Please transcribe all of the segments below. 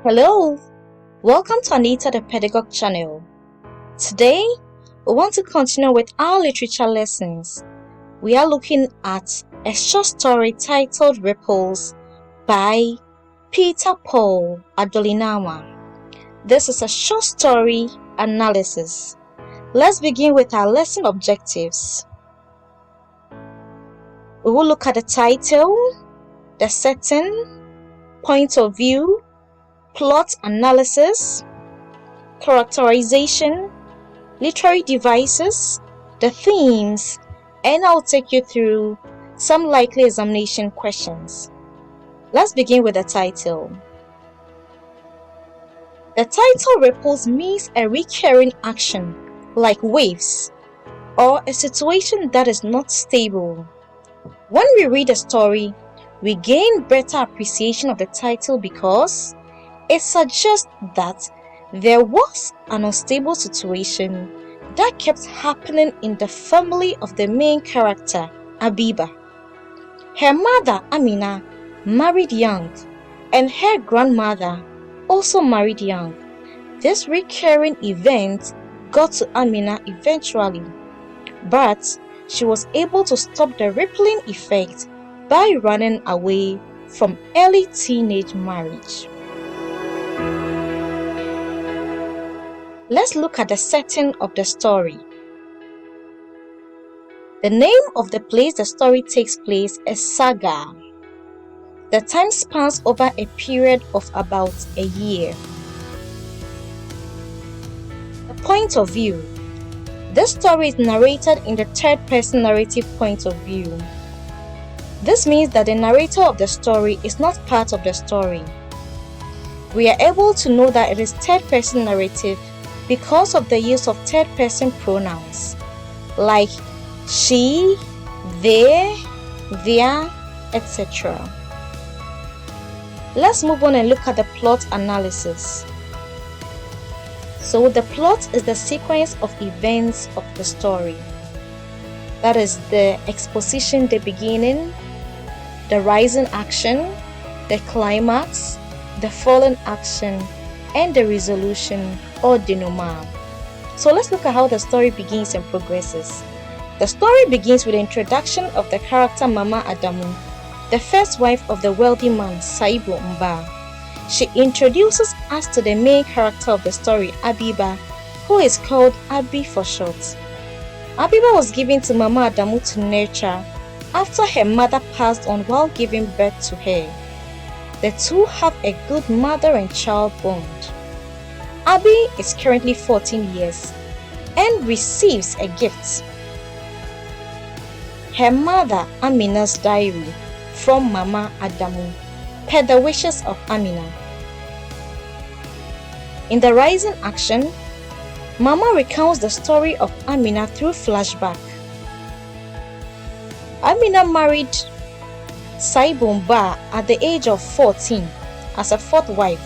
Hello, welcome to Anita the Pedagogue channel. Today, we want to continue with our literature lessons. We are looking at a short story titled Ripples by Peter Paul Adolinama. This is a short story analysis. Let's begin with our lesson objectives. We will look at the title, the setting, point of view, plot analysis, characterization, literary devices, the themes, and I'll take you through some likely examination questions. Let's begin with the title. The title ripples means a recurring action, like waves, or a situation that is not stable. When we read a story, we gain better appreciation of the title because it suggests that there was an unstable situation that kept happening in the family of the main character, Abiba. Her mother, Amina, married young, and her grandmother also married young. This recurring event got to Amina eventually, but she was able to stop the rippling effect by running away from early teenage marriage. Let's look at the setting of the story. The name of the place the story takes place is Saga. The time spans over a period of about a year. The point of view. This story is narrated in the third-person narrative point of view. This means that the narrator of the story is not part of the story. We are able to know that it is third-person narrative because of the use of third-person pronouns like she, they, their, etc. Let's move on and look at the plot analysis. So the plot is the sequence of events of the story. That is the exposition, the beginning, the rising action, the climax, the fallen action, and the resolution or denouement. So let's look at how the story begins and progresses. The story begins with the introduction of the character Mama Adamu, the first wife of the wealthy man Saibu Mba. She introduces us to the main character of the story, Abiba, who is called Abi for short. Abiba was given to Mama Adamu to nurture after her mother passed on while giving birth to her. The two have a good mother and child bond. Abi is currently 14 years and receives a gift. Her mother Amina's diary from Mama Adamu, per the wishes of Amina. In the rising action, Mama recounts the story of Amina through flashback. Amina married Saibumba at the age of 14 as a fourth wife.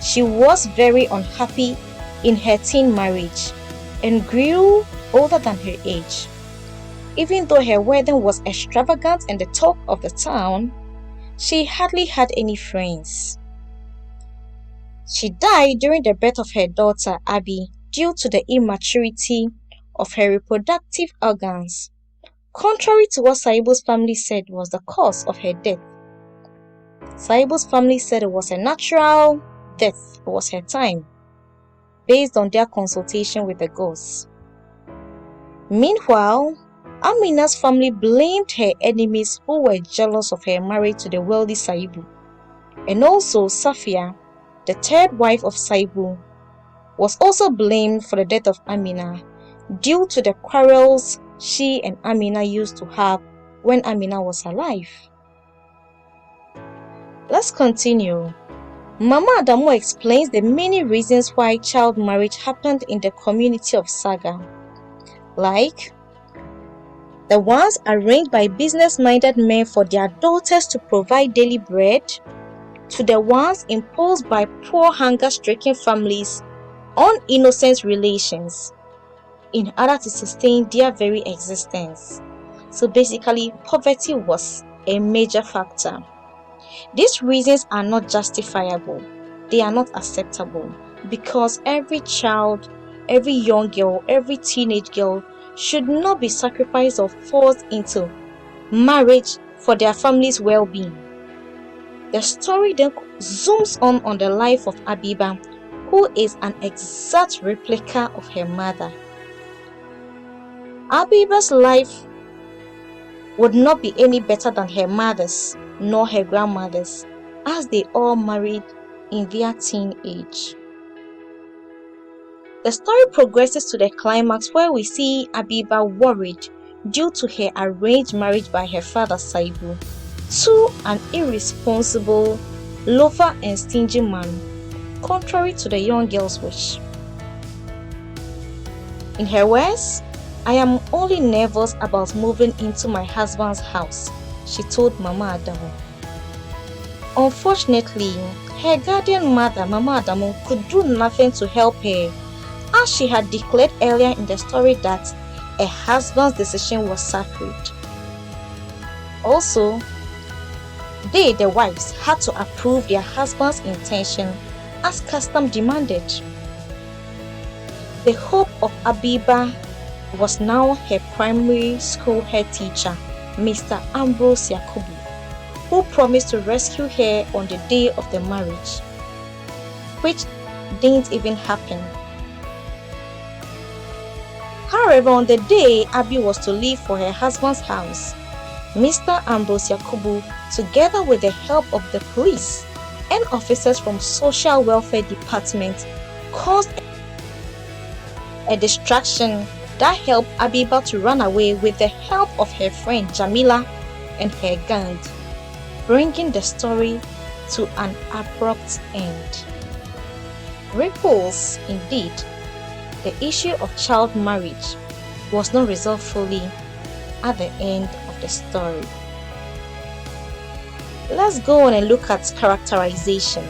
She was very unhappy in her teen marriage and grew older than her age. Even though her wedding was extravagant and the talk of the town, she hardly had any friends. She died during the birth of her daughter Abi due to the immaturity of her reproductive organs, contrary to what Saibu's family said was the cause of her death. Saibu's family said it was a natural death, it was her time, based on their consultation with the ghosts. Meanwhile, Amina's family blamed her enemies who were jealous of her marriage to the wealthy Saibu, and also Safia, the third wife of Saibu, was also blamed for the death of Amina due to the quarrels she and Amina used to have when Amina was alive. Let's continue. Mama Adamu explains the many reasons why child marriage happened in the community of Saga, like the ones arranged by business-minded men for their daughters to provide daily bread, to the ones imposed by poor hunger-stricken families on innocent relations in order to sustain their very existence. So basically, poverty was a major factor. These reasons are not justifiable, they are not acceptable, because every child, every young girl, every teenage girl should not be sacrificed or forced into marriage for their family's well-being. The story then zooms on the life of Abiba, who is an exact replica of her mother. Abiba's life would not be any better than her mother's nor her grandmother's, as they all married in their teen age. The story progresses to the climax where we see Abiba worried due to her arranged marriage by her father Saibu to an irresponsible, lover and stingy man, contrary to the young girl's wish. In her words, "I am only nervous about moving into my husband's house," she told Mama Adamu. Unfortunately, her guardian mother, Mama Adamu, could do nothing to help her, as she had declared earlier in the story that a husband's decision was sacred. Also, they, the wives, had to approve their husband's intention as custom demanded. The hope of Abiba was now her primary school head teacher, Mr. Ambrose Yakubu, who promised to rescue her on the day of the marriage, which didn't even happen. However, on the day Abi was to leave for her husband's house, Mr. Ambrose Yakubu, together with the help of the police and officers from Social Welfare Department, caused a distraction that helped Abiba to run away with the help of her friend Jamila and her gang, bringing the story to an abrupt end. Ripples, indeed. The issue of child marriage was not resolved fully at the end of the story. Let's go on and look at characterization.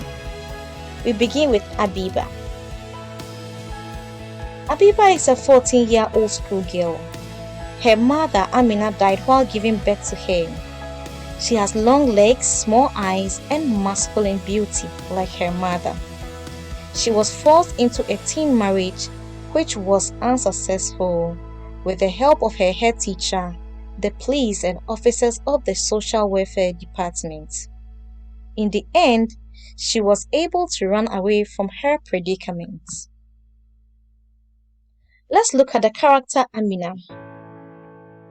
We begin with Abiba. Abiba is a 14-year-old schoolgirl. Her mother, Amina, died while giving birth to her. She has long legs, small eyes, and masculine beauty like her mother. She was forced into a teen marriage, which was unsuccessful, with the help of her head teacher, the police, and officers of the Social Welfare Department. In the end, she was able to run away from her predicament. Let's look at the character Amina.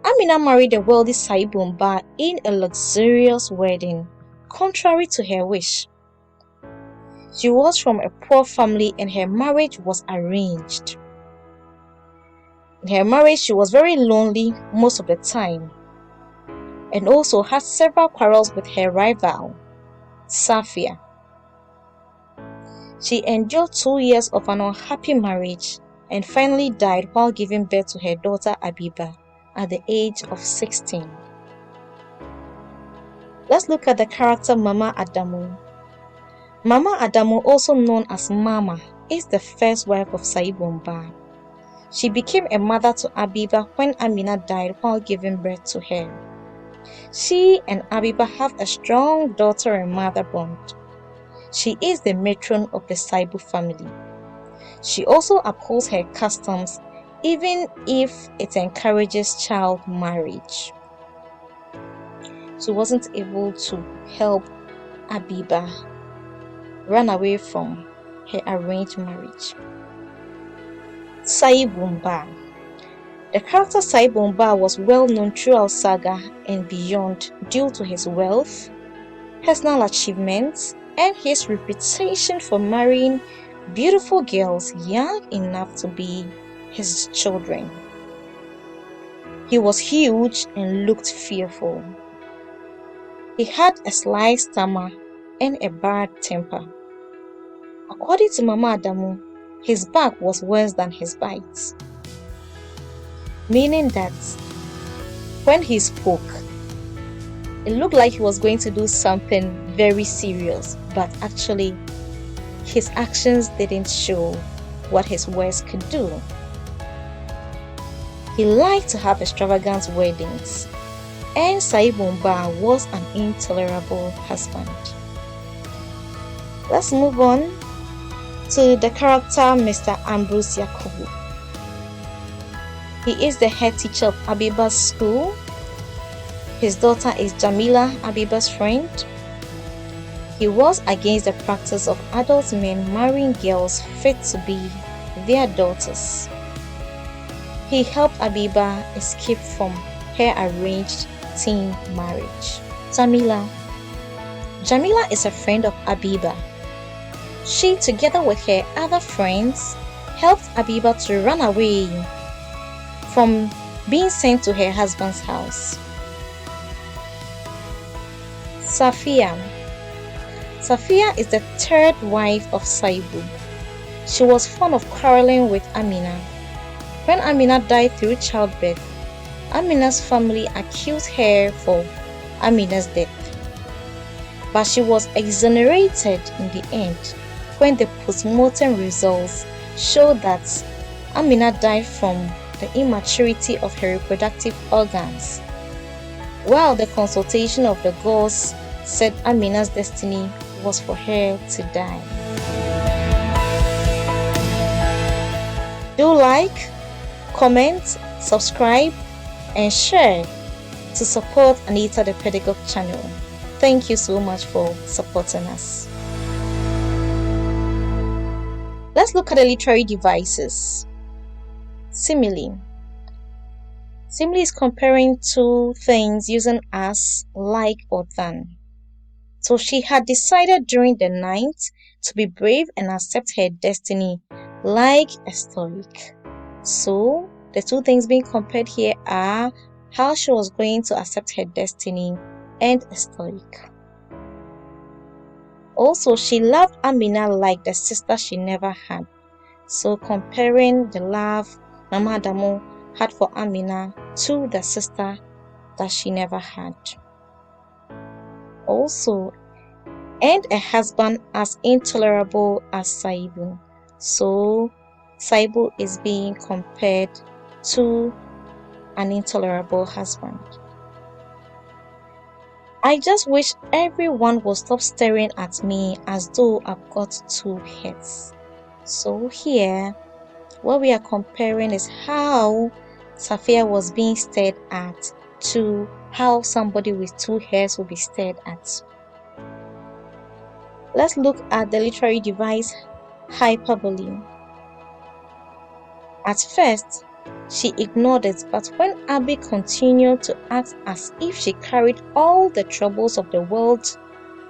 Amina married a wealthy Saibumba in a luxurious wedding, contrary to her wish. She was from a poor family and her marriage was arranged. In her marriage, she was very lonely most of the time and also had several quarrels with her rival, Safia. She endured 2 years of an unhappy marriage and finally died while giving birth to her daughter Abiba at the age of 16. Let's look at the character Mama Adamu. Mama Adamu, also known as Mama, is the first wife of Saibumba. She became a mother to Abiba when Amina died while giving birth to her. She and Abiba have a strong daughter and mother bond. She is the matron of the Saibu family. She also upholds her customs even if it encourages child marriage. She wasn't able to help Abiba run away from her arranged marriage. Saibumba. The character Saibumba was well known throughout Saga and beyond due to his wealth, personal achievements, and his reputation for marrying beautiful girls young enough to be his children. He was huge and looked fearful. He had a sly stammer and a bad temper. According to Mama Adamu, his bark was worse than his bites, meaning that when he spoke, it looked like he was going to do something very serious, but actually his actions didn't show what his words could do. He liked to have extravagant weddings, and Saibumba was an intolerable husband. Let's move on to the character Mr. Ambrose Yakubu. He is the head teacher of Abiba's school. His daughter is Jamila, Abiba's friend. He was against the practice of adult men marrying girls fit to be their daughters. He helped Abiba escape from her arranged teen marriage. Jamila is a friend of Abiba. She, together with her other friends, helped Abiba to run away from being sent to her husband's house. Safia is the third wife of Saibu. She was fond of quarreling with Amina. When Amina died through childbirth, Amina's family accused her for Amina's death. But she was exonerated in the end when the post-mortem results showed that Amina died from the immaturity of her reproductive organs, while the consultation of the gods said Amina's destiny was for her to die. Do like, comment, subscribe, and share to support Anita the Pedagogue channel. Thank you so much for supporting us. Let's look at the literary devices. Simile. Simile is comparing two things using as, like, or than. So she had decided during the night to be brave and accept her destiny like a stoic. So the two things being compared here are how she was going to accept her destiny and a stoic. Also, she loved Amina like the sister she never had. So comparing the love Mama Adamu had for Amina to the sister that she never had. Also, and a husband as intolerable as Saibu. So Saibu is being compared to an intolerable husband. I just wish everyone would stop staring at me as though I've got two heads. So here, what we are comparing is how Safia was being stared at to how somebody with two heads will be stared at. Let's look at the literary device hyperbole. At first, she ignored it, but when Abby continued to act as if she carried all the troubles of the world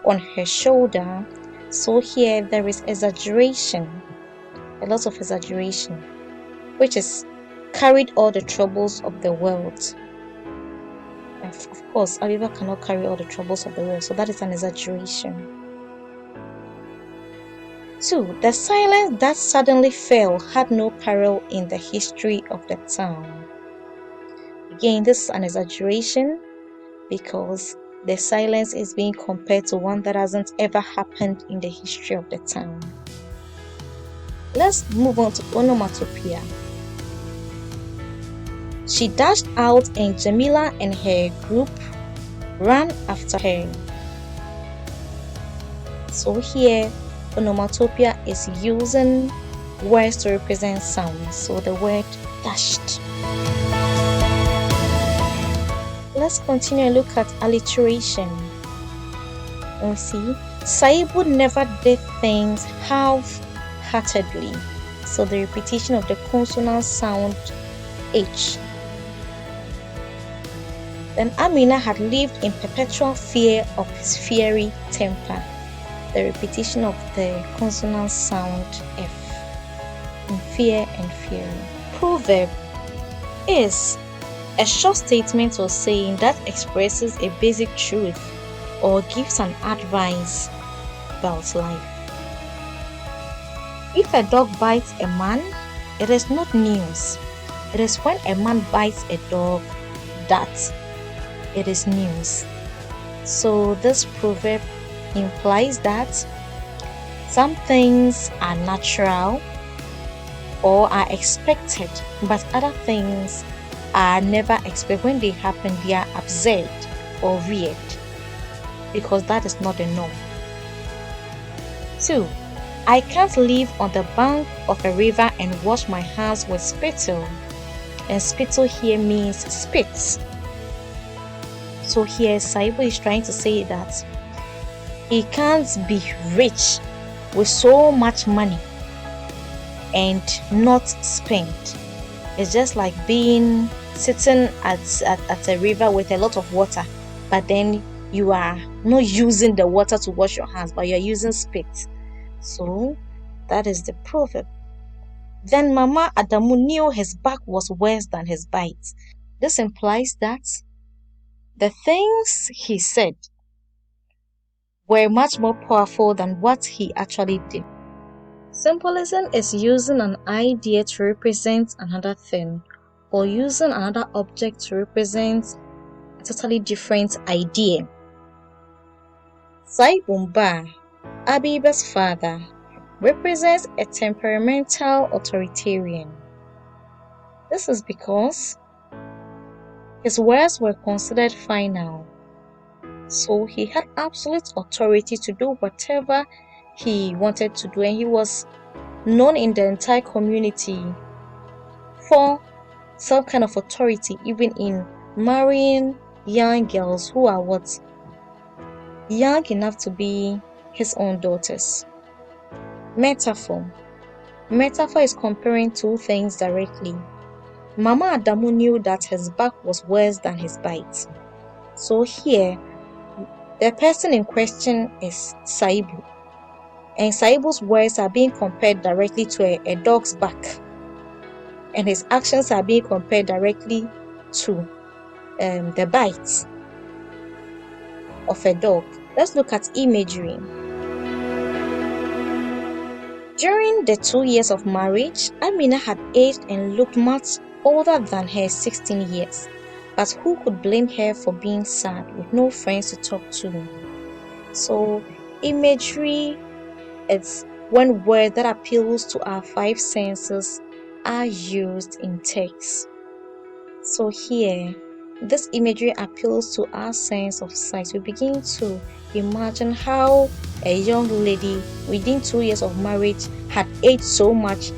on her shoulder, so here there is exaggeration, a lot of exaggeration, which is carried all the troubles of the world. Of course, Abiba cannot carry all the troubles of the world, so that is an exaggeration. 2. The silence that suddenly fell had no parallel in the history of the town. Again, this is an exaggeration because the silence is being compared to one that hasn't ever happened in the history of the town. Let's move on to onomatopoeia. She dashed out and Jamila and her group ran after her. So here, onomatopoeia is using words to represent sounds. So the word dashed. Let's continue and look at alliteration. We see Saibu never did things half-heartedly. So the repetition of the consonant sound H. Then Amina had lived in perpetual fear of his fiery temper. The repetition of the consonant sound F. In fear and fury. Proverb is a short statement or saying that expresses a basic truth or gives an advice about life. If a dog bites a man, it is not news. It is when a man bites a dog that it is news. So this proverb implies that some things are natural or are expected, but other things are never expected. When they happen, they are absurd or weird because that is not the norm. 2. I can't live on the bank of a river and wash my hands with spittle. And spittle here means spit. So here Saibu is trying to say that he can't be rich with so much money and not spend. It's just like being sitting at a river with a lot of water, but then you are not using the water to wash your hands, but you're using spit. So that is the proverb. Then Mama Adamu knew his back was worse than his bite. This implies that the things he said were much more powerful than what he actually did. Symbolism is using an idea to represent another thing, or using another object to represent a totally different idea. Saibumba, Abiba's father, represents a temperamental authoritarian. This is because his words were considered final, so he had absolute authority to do whatever he wanted to do, and he was known in the entire community for some kind of authority, even in marrying young girls who are young enough to be his own daughters. Metaphor is comparing two things directly. Mama Adamu knew that his back was worse than his bite. So here, the person in question is Saibu. And Saibu's words are being compared directly to a dog's back. And his actions are being compared directly to the bite of a dog. Let's look at imagery. During the 2 years of marriage, Amina had aged and looked much older than her 16 years. But who could blame her for being sad with no friends to talk to? So, imagery is when words that appeals to our 5 senses are used in text. So here, this imagery appeals to our sense of sight. We begin to imagine how a young lady within 2 years of marriage had aged so much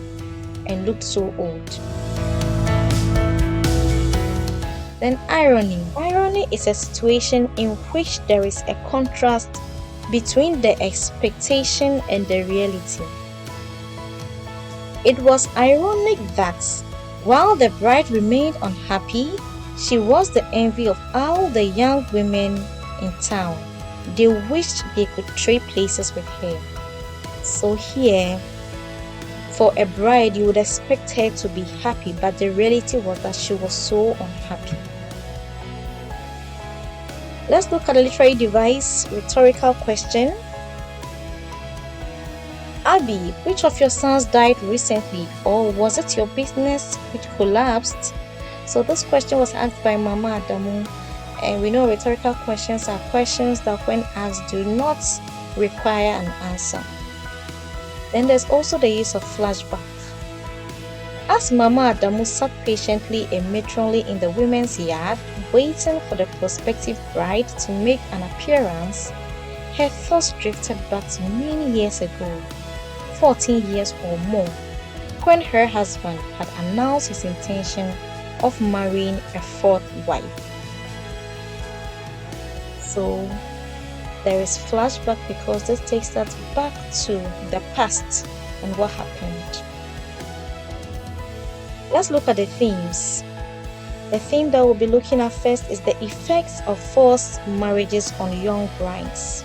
and looked so old. Then irony. Irony is a situation in which there is a contrast between the expectation and the reality. It was ironic that while the bride remained unhappy, she was the envy of all the young women in town. They wished they could trade places with her. So here, for a bride, you would expect her to be happy, but the reality was that she was so unhappy. Let's look at the literary device rhetorical question. Abi, which of your sons died recently, or was it your business which collapsed? So this question was asked by Mama Adamu, and we know rhetorical questions are questions that when asked do not require an answer. Then there's also the use of flashback. As Mama Adamu sat patiently and matronly in the women's yard, waiting for the prospective bride to make an appearance, her thoughts drifted back to many years ago, 14 years or more, when her husband had announced his intention of marrying a 4th wife. So there is flashback because this takes us back to the past and what happened. Let's look at the themes. The theme that we'll be looking at first is the effects of forced marriages on young brides.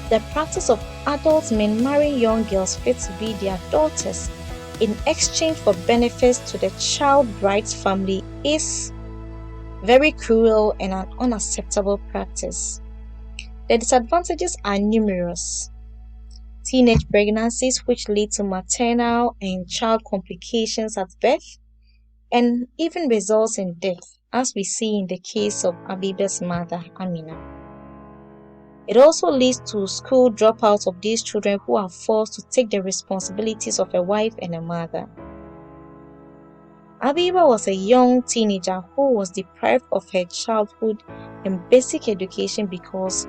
The practice of adult men marrying young girls fit to be their daughters in exchange for benefits to the child bride's family is very cruel and an unacceptable practice. The disadvantages are numerous. Teenage pregnancies which lead to maternal and child complications at birth, and even results in death, as we see in the case of Abiba's mother, Amina. It also leads to school dropouts of these children who are forced to take the responsibilities of a wife and a mother. Abiba was a young teenager who was deprived of her childhood and basic education because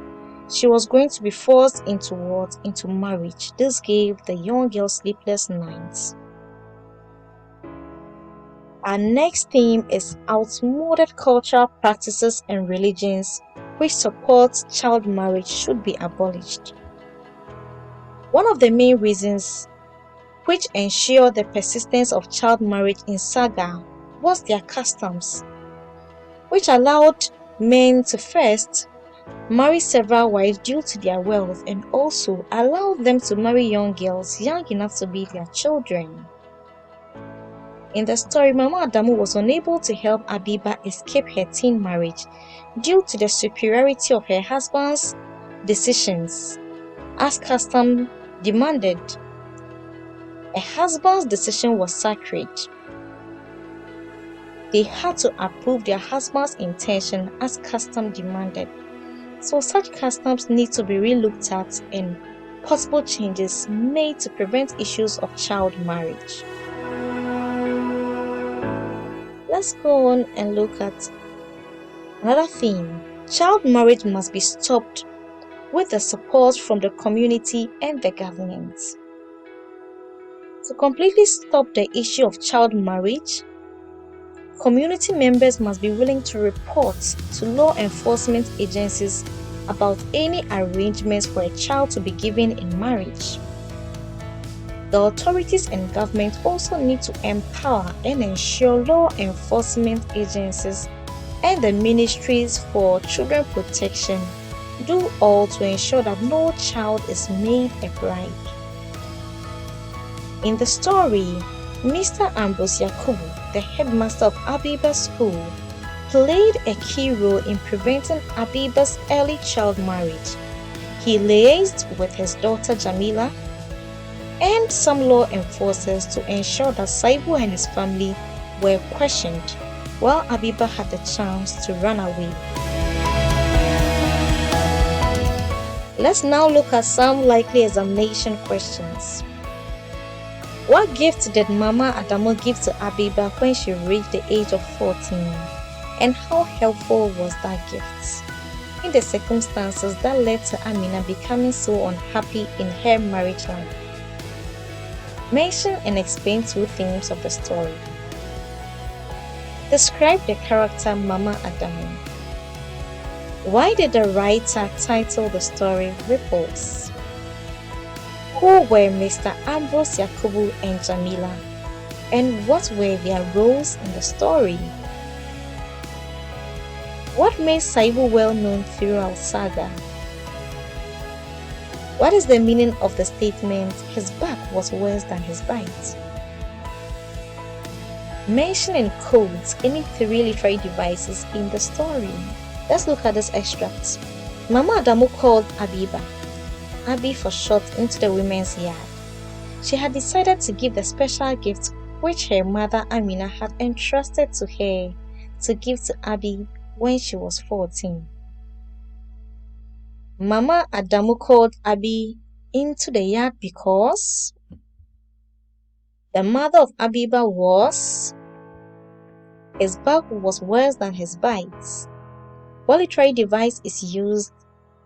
She was going to be forced into what? Into marriage. This gave the young girl sleepless nights. Our next theme is outmoded cultural practices and religions which support child marriage should be abolished. One of the main reasons which ensured the persistence of child marriage in Saga was their customs, which allowed men to first marry several wives due to their wealth and also allowed them to marry young girls young enough to be their children. In the story, Mama Adamu was unable to help Abiba escape her teen marriage due to the superiority of her husband's decisions, as custom demanded. A husband's decision was sacred. They had to approve their husband's intention as custom demanded. So such customs need to be relooked at and possible changes made to prevent issues of child marriage. Let's go on and look at another theme. Child marriage must be stopped with the support from the community and the government. To completely stop the issue of child marriage, community members must be willing to report to law enforcement agencies about any arrangements for a child to be given in marriage. The authorities and government also need to empower and ensure law enforcement agencies and the ministries for children protection do all to ensure that no child is made a bride. In the story, Mr. Ambrose Yakubu, the headmaster of Abiba's school, played a key role in preventing Abiba's early child marriage. He liaised with his daughter Jamila and some law enforcers to ensure that Saibu and his family were questioned while Abiba had the chance to run away. Let's now look at some likely examination questions. What gift did Mama Adamu give to Abiba when she reached the age of 14? And how helpful was that gift in the circumstances that led to Amina becoming so unhappy in her marriage life? Mention and explain two themes of the story. Describe the character Mama Adamu. Why did the writer title the story Ripples? Who were Mr. Ambrose Yakubu and Jamila? And what were their roles in the story? What made Saibu well known throughout Saga? What is the meaning of the statement, his back was worse than his bite? Mention and quote any three literary devices in the story. Let's look at this extract. Mama Adamu called Abiba, Abi for short, into the women's yard. She had decided to give the special gift which her mother Amina had entrusted to her to give to Abi when she was 14. Mama Adamu called Abi into the yard because the mother of Abiba was, his back was worse than his bites. What literary device is used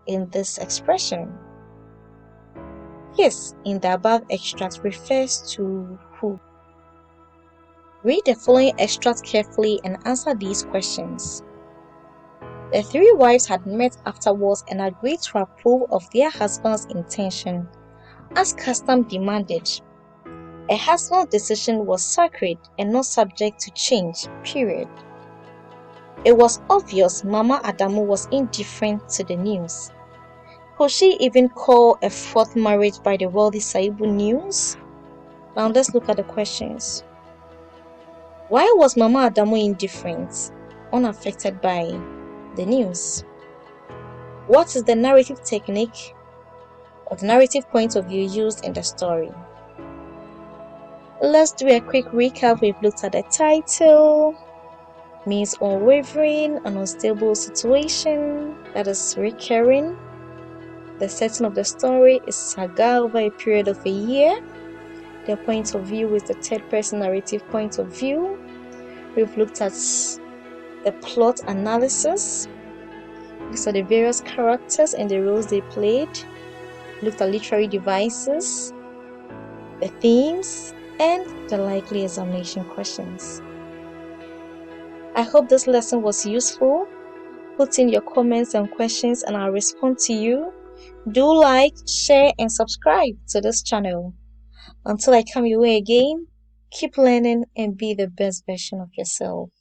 in this expression? Yes, in the above extract refers to who? Read the following extract carefully and answer these questions. The three wives had met afterwards and agreed to approve of their husband's intention, as custom demanded. A husband's decision was sacred and not subject to change, period. It was obvious Mama Adamu was indifferent to the news. Could she even call a fourth marriage by the wealthy Saibu news? Now let's look at the questions. Why was Mama Adamu indifferent, unaffected by the news? What is the narrative technique or the narrative point of view used in the story? Let's do a quick recap. We've looked at the title, means unwavering, an unstable situation that is recurring. The setting of the story is saga over a period of a year. The point of view is the third person narrative point of view. We've looked at the plot analysis. These are the various characters and the roles they played. Looked at literary devices, the themes, and the likely examination questions. I hope this lesson was useful. Put in your comments and questions and I'll respond to you. Do like, share, and subscribe to this channel. Until I come your way again, keep learning and be the best version of yourself.